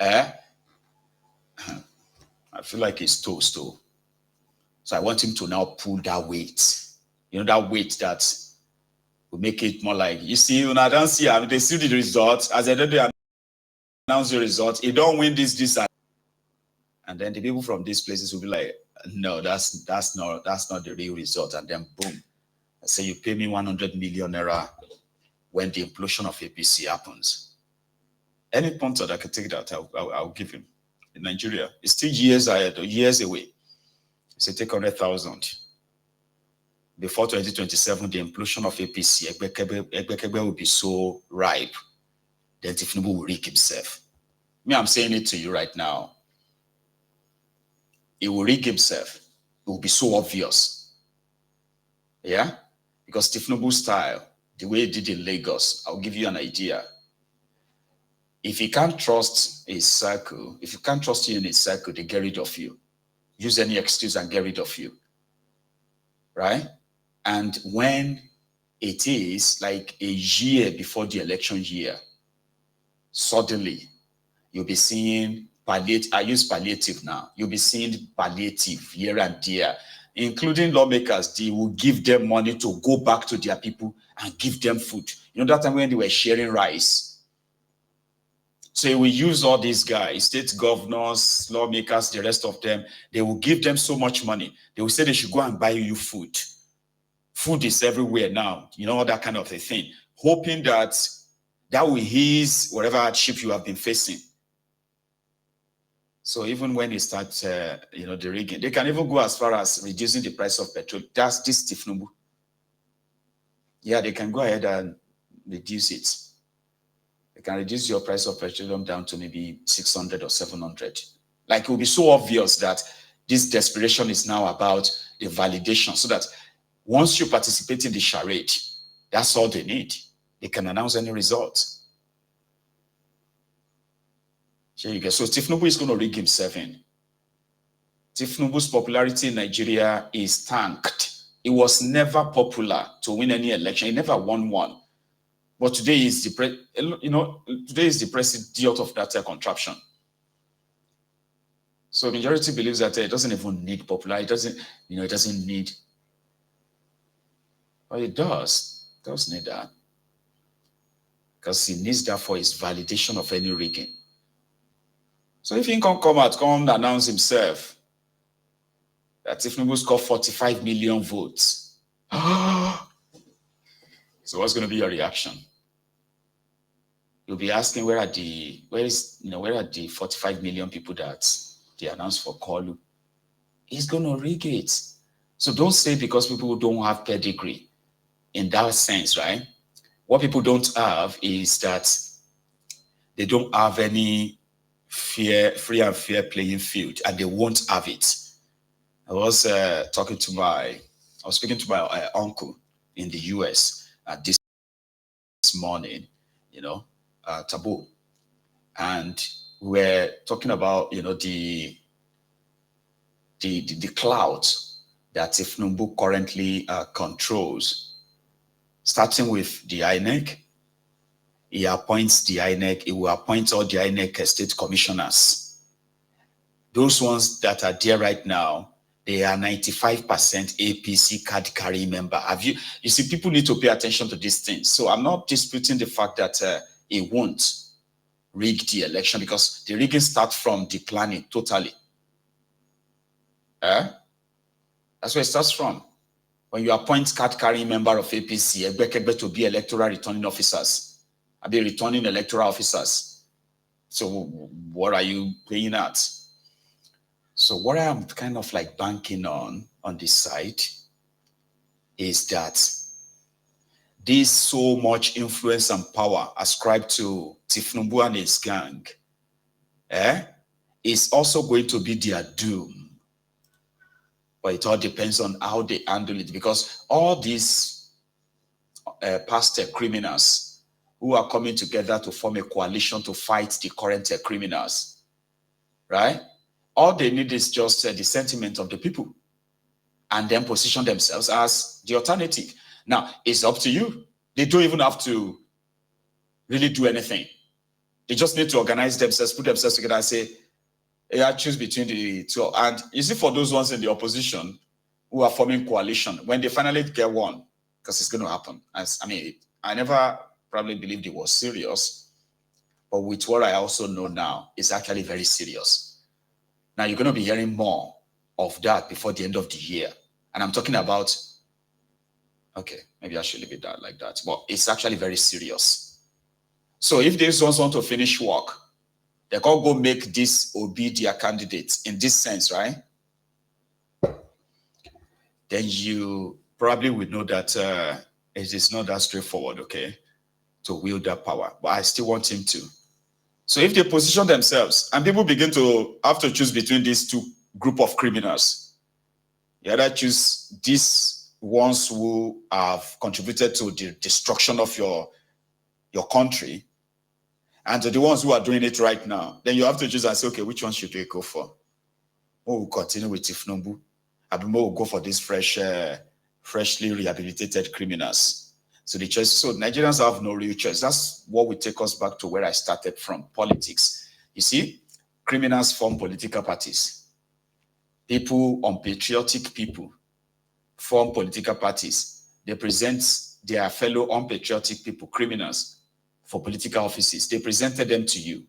Eh? I feel like he's toast too. So I want him to now pull that weight. You know, that weight that will make it more like, you see, when I don't see, they see the results. As I don't announce the results, you don't win this. And then the people from these places will be like, no, that's not the real result. And then boom, I say you pay me 100 million naira when the implosion of APC happens. Any punter that can take that, I'll give him. In Nigeria, it's still years ahead, or years away. Say take 100,000. Before 2027, the implosion of APC, Egbekebe will be so ripe, then Tinubu will rig himself. Me, I'm saying it to you right now. He will rig himself. It will be so obvious. Yeah? Because Tinubu style, the way he did in Lagos, I'll give you an idea. If he can't trust his circle, if you can't trust you in his circle, they get rid of you. Use any excuse and get rid of you. Right? And when it is like a year before the election year, suddenly you'll be seeing palliative. I use palliative now. You'll be seeing palliative here and there, including lawmakers. They will give them money to go back to their people and give them food. You know, that time when they were sharing rice. So he will use all these guys, state governors, lawmakers, the rest of them. They will give them so much money. They will say they should go and buy you food. Food is everywhere now, you know, that kind of a thing. Hoping that will ease whatever hardship you have been facing. So even when they start, the rigging, they can even go as far as reducing the price of petrol. That's this Tinubu. Yeah, they can go ahead and reduce it. They can reduce your price of petroleum down to maybe 600 or 700. Like, it will be so obvious that this desperation is now about the validation, so that once you participate in the charade, that's all they need. They can announce any results. Here you go. So Tinubu is going to rig himself in. Tinubu's popularity in Nigeria is tanked. It was never popular to win any election. He never won one. But today is the president of that contraption. So majority believes that it doesn't even need popularity. It doesn't need. But it does. It does need that. Because he needs that for his validation of any rigging. So if he can come and announce himself that Tinubu scored 45 million votes. So what's going to be your reaction? You'll be asking, where are the 45 million people that they announced for Kolu? He's going to rig it. So don't say because people don't have pedigree in that sense, right? What people don't have is that they don't have any free and fair playing field, and they won't have it. I was speaking to my uncle in the US this morning, Taboo, and we're talking about the clouds that Tinubu currently controls, starting with the INEC. He appoints the INEC. He will appoint all the INEC state commissioners. Those ones that are there right now, they are 95% APC card carrying member. You see, people need to pay attention to these things. So I'm not disputing the fact that he won't rig the election, because the rigging starts from the planning totally. That's where it starts from. When you appoint card carrying member of APC, Egbekebe to be electoral returning officers. Returning electoral officers. So what are you playing at? So what I'm kind of like banking on this side is that this so much influence and power ascribed to Tinubu and his gang is also going to be their doom. But it all depends on how they handle it, because all these past criminals who are coming together to form a coalition to fight the current criminals, right? All they need is just the sentiment of the people, and then position themselves as the alternative. Now, it's up to you. They don't even have to really do anything. They just need to organize themselves, put themselves together and say, yeah, choose between the two. And you see, for those ones in the opposition who are forming coalition, when they finally get one, because it's going to happen. I never probably believed it was serious, but with what I also know now, it's actually very serious. Now you're going to be hearing more of that before the end of the year. And I'm talking about, okay, maybe I should leave it like that, but it's actually very serious. So if these ones want to finish work, they can't go make this Obi their candidate in this sense, right? Then you probably would know that it is not that straightforward, okay, to wield that power. But I still want him to. So if they position themselves and people begin to have to choose between these two group of criminals, you either choose these ones who have contributed to the destruction of your country, and to the ones who are doing it right now. Then you have to choose and say, okay, which one should we go for? We'll continue with Tinubu. We'll go for these freshly rehabilitated criminals. So the choice. So Nigerians have no real choice. That's what will take us back to where I started from, politics. You see, criminals form political parties. People, unpatriotic people, form political parties. They present their fellow unpatriotic people, criminals, for political offices. They presented them to you.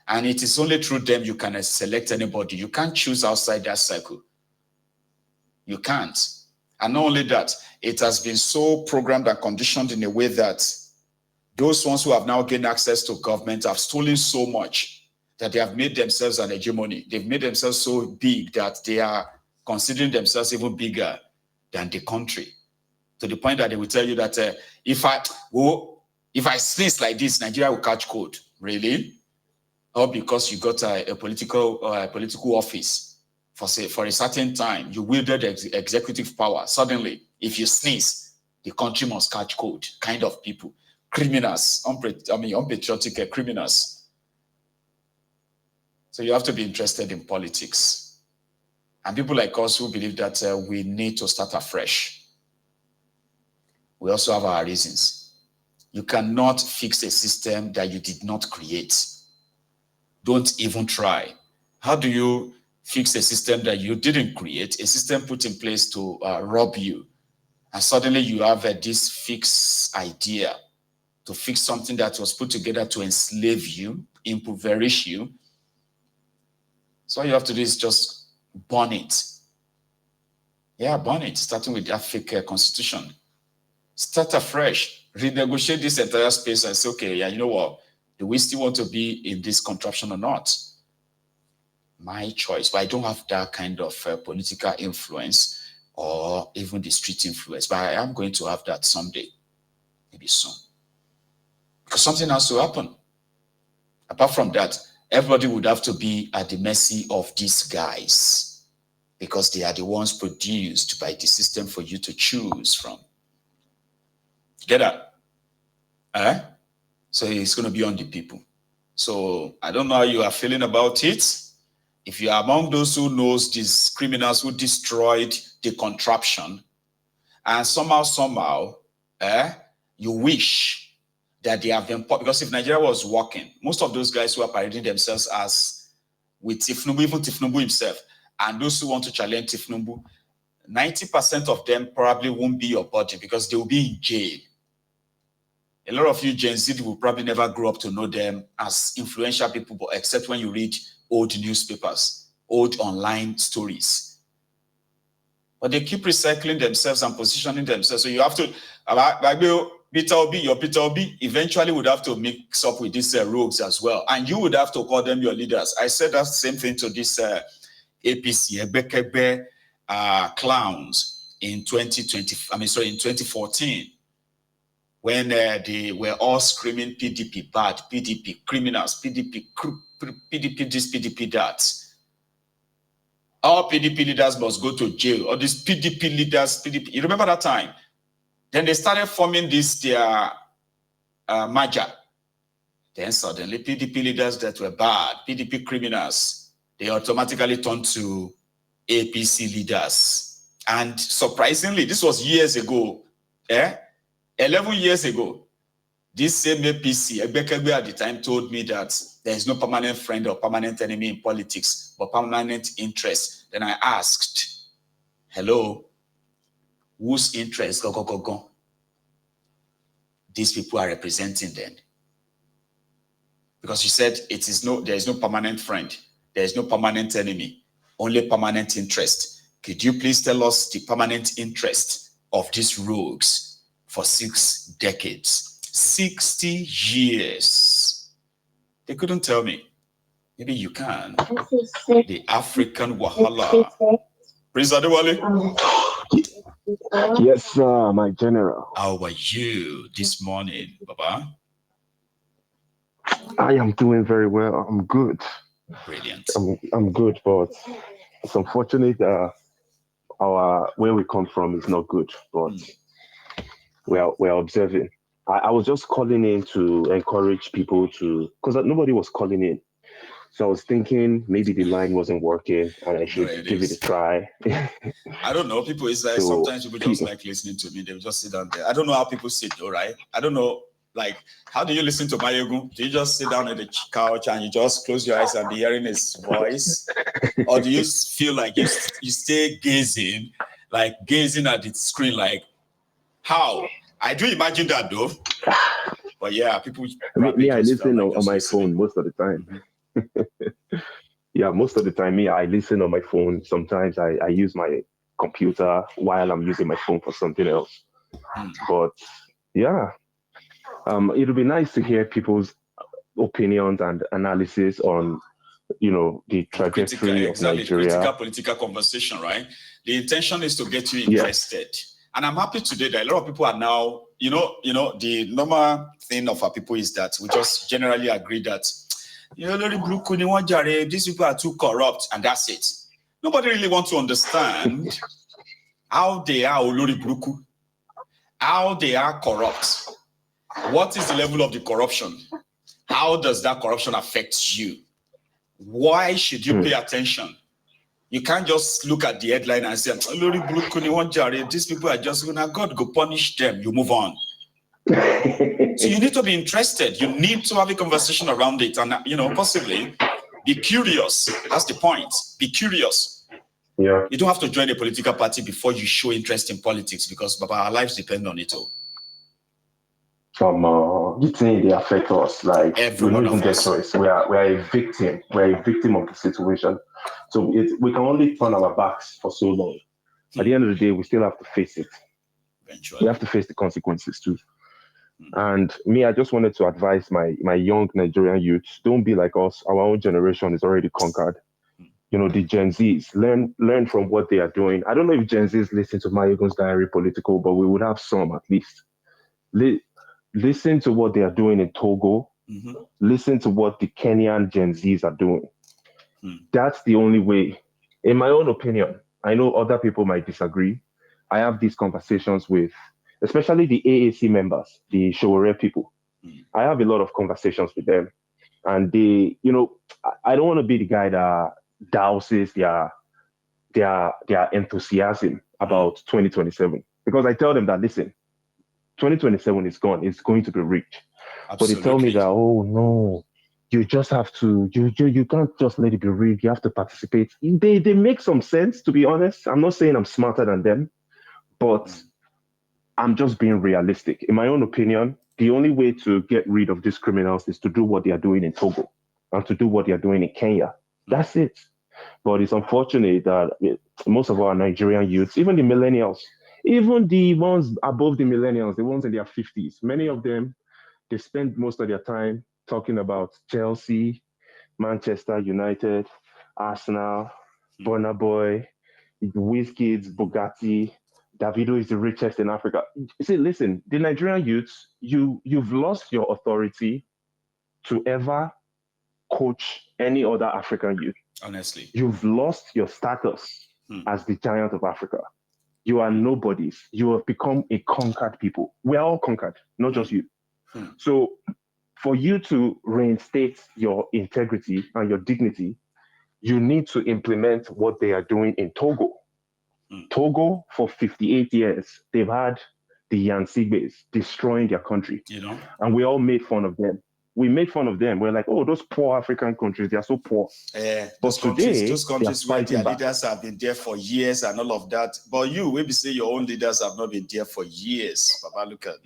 And it is only through them you can select anybody. You can't choose outside that circle. You can't. And not only that, it has been so programmed and conditioned in a way that those ones who have now gained access to government have stolen so much that they have made themselves an hegemony. They've made themselves so big that they are considering themselves even bigger than the country. To the point that they will tell you that if I sneeze like this, Nigeria will catch cold. Really? Or because you got a political office for a certain time, you wielded executive power. Suddenly, if you sneeze, the country must catch cold. Kind of people, criminals, unpatriotic criminals. So you have to be interested in politics, and people like us who believe that we need to start afresh. We also have our reasons. You cannot fix a system that you did not create. Don't even try. How do you fix a system that you didn't create, a system put in place to rob you? And suddenly you have this fixed idea to fix something that was put together to enslave you, impoverish you. So all you have to do is just burn it. Yeah, burn it, starting with that fake constitution. Start afresh, renegotiate this entire space and say, okay, yeah, you know what? Do we still want to be in this contraption or not? My choice. But I don't have that kind of political influence or even the street influence. But I am going to have that someday, maybe soon. Because something has to happen. Apart from that, everybody would have to be at the mercy of these guys because they are the ones produced by the system for you to choose from. Get that? So it's going to be on the people. So I don't know how you are feeling about it. If you are among those who knows these criminals who destroyed the contraption, and somehow, you wish that they have been, because if Nigeria was working, most of those guys who are parading themselves as with Tinubu, even Tinubu himself, and those who want to challenge Tinubu, 90% of them probably won't be your body because they will be in jail. A lot of you Gen Z will probably never grow up to know them as influential people, but except when you read old newspapers, old online stories. But they keep recycling themselves and positioning themselves. So you have to, Peter Obi eventually would have to mix up with these rogues as well. And you would have to call them your leaders. I said that same thing to this APC, Ebekebe clowns in 2014. When they were all screaming PDP bad, PDP criminals, PDP this, PDP that. All PDP leaders must go to jail. All these PDP leaders, PDP. You remember that time? Then they started forming their merger. Then suddenly PDP leaders that were bad, PDP criminals, they automatically turned to APC leaders. And surprisingly, this was years ago. 11 years ago. This same APC, Ebekebe at the time told me that there is no permanent friend or permanent enemy in politics, but permanent interest. Then I asked, hello, whose interest? Go. These people are representing then. Because you said there is no permanent friend, there is no permanent enemy, only permanent interest. Could you please tell us the permanent interest of these rogues for 6 decades? 60 years. They couldn't tell me. Maybe you can. The African Wahala. Prince Adewale. Yes, sir, my general. How are you this morning, Baba? I am doing very well. I'm good. Brilliant. I'm good, but it's unfortunate where we come from is not good, but we're observing. I was just calling in to encourage people because nobody was calling in. So I was thinking maybe the line wasn't working and I should give it a try. I don't know. People, it's like sometimes people just like listening to me. They just sit down there. I don't know how people sit though, right? I don't know. Like, how do you listen to Mayogun? Do you just sit down on the couch and you just close your eyes and be hearing his voice? Or do you feel like you stay gazing at the screen like, how? I do imagine that though. But yeah, people... Me, I listen on my phone most of the time. Yeah, most of the time, I listen on my phone. Sometimes I use my computer while I'm using my phone for something else. But yeah, it'll be nice to hear people's opinions and analysis on, the trajectory of Nigeria. Political conversation, right? The intention is to get you interested. Yes. And I'm happy today that a lot of people are now, the normal thing of our people is that we just generally agree that these people are too corrupt, and that's it. Nobody really wants to understand how they are Olori Bruku, how they are corrupt. What is the level of the corruption? How does that corruption affect you? Why should you pay attention? You can't just look at the headline and say, Olori Bruku, these people are just going to, God go punish them. You move on. So you need to be interested. You need to have a conversation around it, and possibly be curious. That's the point. Be curious. Yeah. You don't have to join a political party before you show interest in politics, because Baba, our lives depend on it all. You think they affect us? Like every one of us. Choice. We are a victim. We're a victim of the situation. So we can only turn our backs for so long. At the end of the day, we still have to face it. Eventually. We have to face the consequences too. And me, I just wanted to advise my young Nigerian youths, don't be like us. Our own generation is already conquered. The Gen Zs, learn from what they are doing. I don't know if Gen Zs listen to Mayogun's Diary Political, but we would have some at least. Listen to what they are doing in Togo. Mm-hmm. Listen to what the Kenyan Gen Zs are doing. That's the only way. In my own opinion, I know other people might disagree. I have these conversations with especially the AAC members, the Showore people. I have a lot of conversations with them. And they, I don't want to be the guy that douses their enthusiasm about 2027. Because I tell them that, listen, 2027 is gone. It's going to be reached. Absolutely. But they tell me that, oh, no, you just have to, you can't just let it be rigged. You have to participate. They make some sense, to be honest. I'm not saying I'm smarter than them, but I'm just being realistic. In my own opinion, the only way to get rid of these criminals is to do what they are doing in Togo and to do what they are doing in Kenya. That's it. But it's unfortunate that most of our Nigerian youths, even the millennials, even the ones above the millennials, the ones in their 50s, many of them, they spend most of their time talking about Chelsea, Manchester United, Arsenal, Burna Boy, Wizkid's Bugatti. Davido is the richest in Africa. See, listen, the Nigerian youths, you've lost your authority to ever coach any other African youth. Honestly. You've lost your status as the giant of Africa. You are nobodies. You have become a conquered people. We're all conquered, not just you. So for you to reinstate your integrity and your dignity, you need to implement what they are doing in Togo. Togo, for 58 years, they've had the Yansigbe's destroying their country. You know? And we all made fun of them. We made fun of them. We're like, oh, those poor African countries, they are so poor. Those but today, countries where their back. leaders have been there for years and all of that. But you, maybe say your own leaders have not been there for years. Baba, look at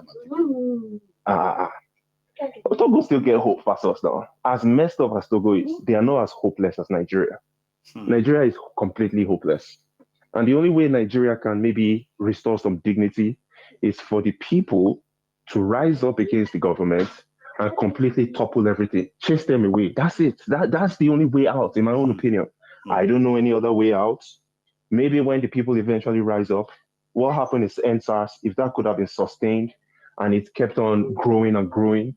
my people. Togo still get hope past us now. As messed up as Togo is, they are not as hopeless as Nigeria. Nigeria is completely hopeless. And the only way Nigeria can maybe restore some dignity is for the people to rise up against the government and completely topple everything, chase them away. That's it. That's the only way out, in my own opinion. I don't know any other way out. Maybe when the people eventually rise up, what happened is NSAS, if that could have been sustained and it kept on growing and growing,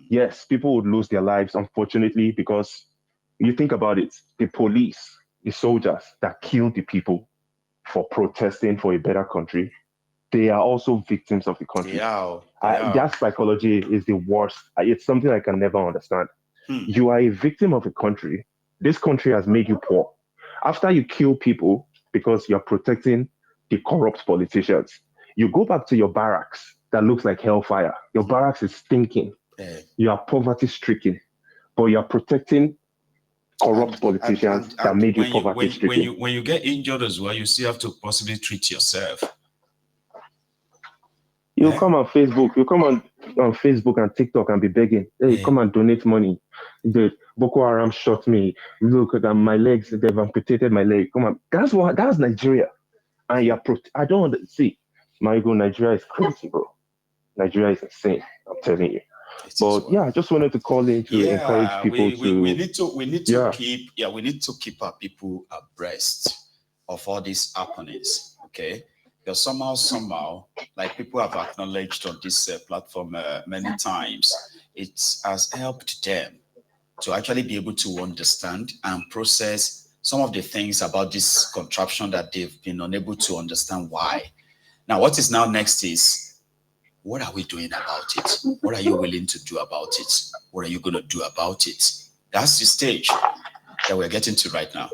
yes, people would lose their lives, unfortunately, because you think about it, the police, the soldiers that killed the people for protesting for a better country, they are also victims of the country. That psychology is the worst. It's something I can never understand. You are a victim of a country. This country has made you poor. After you kill people because you're protecting the corrupt politicians, you go back to your barracks that looks like hellfire. Your barracks is stinking. You are poverty-stricken, but you are protecting corrupt politicians that made you poverty-stricken. When you get injured as well, you still have to possibly treat yourself. You come on Facebook, you come on Facebook and TikTok and be begging, hey, come and donate money. The Boko Haram shot me. Look at my legs, they've amputated my leg. Come on. That's Nigeria. And I don't see. Nigeria is crazy, bro. Nigeria is insane. I'm telling you. But I just wanted to call in to encourage people we need to keep our people abreast of all these happenings. Okay. Because somehow, like people have acknowledged on this platform many times, it has helped them to actually be able to understand and process some of the things about this contraption that they've been unable to understand why. Now, what is now next is, what are we doing about it? What are you willing to do about it? What are you going to do about it? That's the stage that we're getting to right now.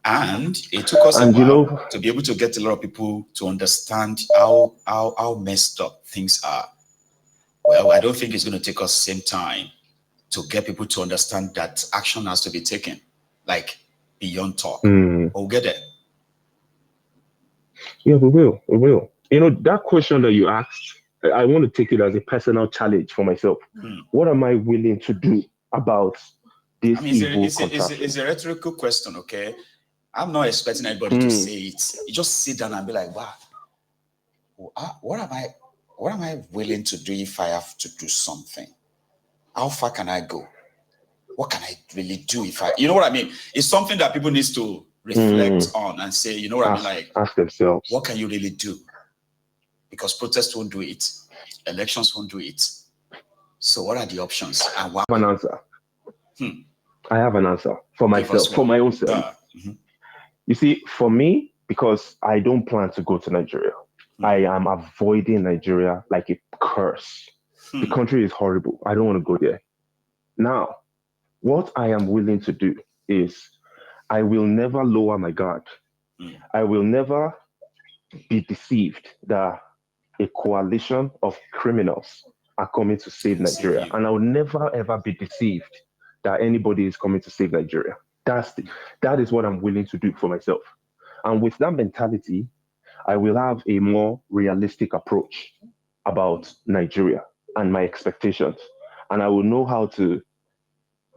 And it took us a while to be able to get a lot of people to understand how messed up things are. Well, I don't think it's going to take us the same time to get people to understand that action has to be taken, like beyond talk. We'll get there. Yeah, we will. That question that you asked, I want to take it as a personal challenge for myself. What am I willing to do about this evil contraption? It's a rhetorical question, okay? I'm not expecting anybody to say it. You just sit down and be like, wow, what am I willing to do if I have to do something? How far can I go? What can I really do if you know what I mean? It's something that people need to reflect on and say, you know what I mean? Like, ask themselves, what can you really do? Because protests won't do it. Elections won't do it. So what are the options? And I have an answer. I have an answer for myself, for my own self. You see, for me, because I don't plan to go to Nigeria, I am avoiding Nigeria like a curse. The country is horrible. I don't want to go there. Now, what I am willing to do is I will never lower my guard. I will never be deceived that a coalition of criminals are coming to save Nigeria. And I will never, ever be deceived that anybody is coming to save Nigeria. That is what I'm willing to do for myself. And with that mentality, I will have a more realistic approach about Nigeria and my expectations. And I will know how to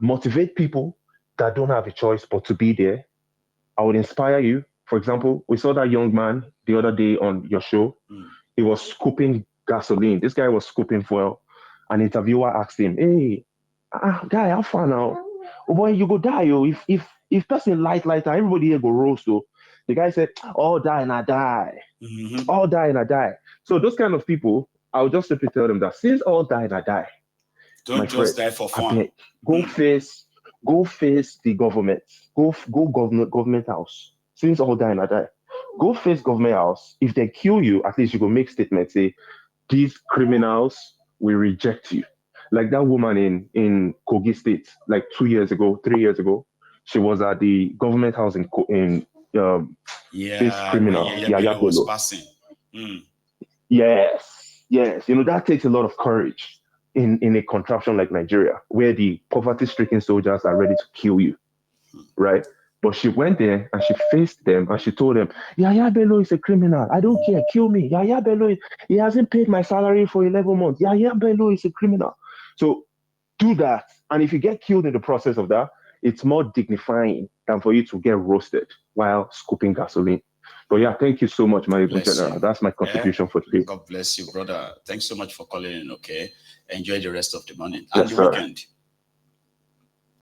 motivate people that don't have a choice but to be there. I would inspire you. For example, we saw that young man the other day on your show. He was scooping gasoline. This guy was scooping fuel. An interviewer asked him, hey, guy, how far now? Oh boy, you go die, yo. If person light, everybody here go roast, though. The guy said, all die and I die. All die and I die. So those kind of people, I'll just simply tell them that since all die and I die, don't just die for fun. Go face the government. Go government house. Since all die and I die, go face government house. If they kill you, at least you go make statements. Say, these criminals will reject you. Like that woman in Kogi State, like 3 years ago, she was at the government house in this criminal, was passing. Yes, yes. That takes a lot of courage in a contraption like Nigeria, where the poverty-stricken soldiers are ready to kill you, right? But she went there and she faced them and she told them, Yaya Bello is a criminal. I don't care. Kill me. Yaya Bello, he hasn't paid my salary for 11 months. Yaya Bello is a criminal. So do that. And if you get killed in the process of that, it's more dignifying than for you to get roasted while scooping gasoline. But yeah, thank you so much, my Even General. That's my contribution for today. God bless you, brother. Thanks so much for calling in, okay? Enjoy the rest of the morning Yes, and the sir. weekend.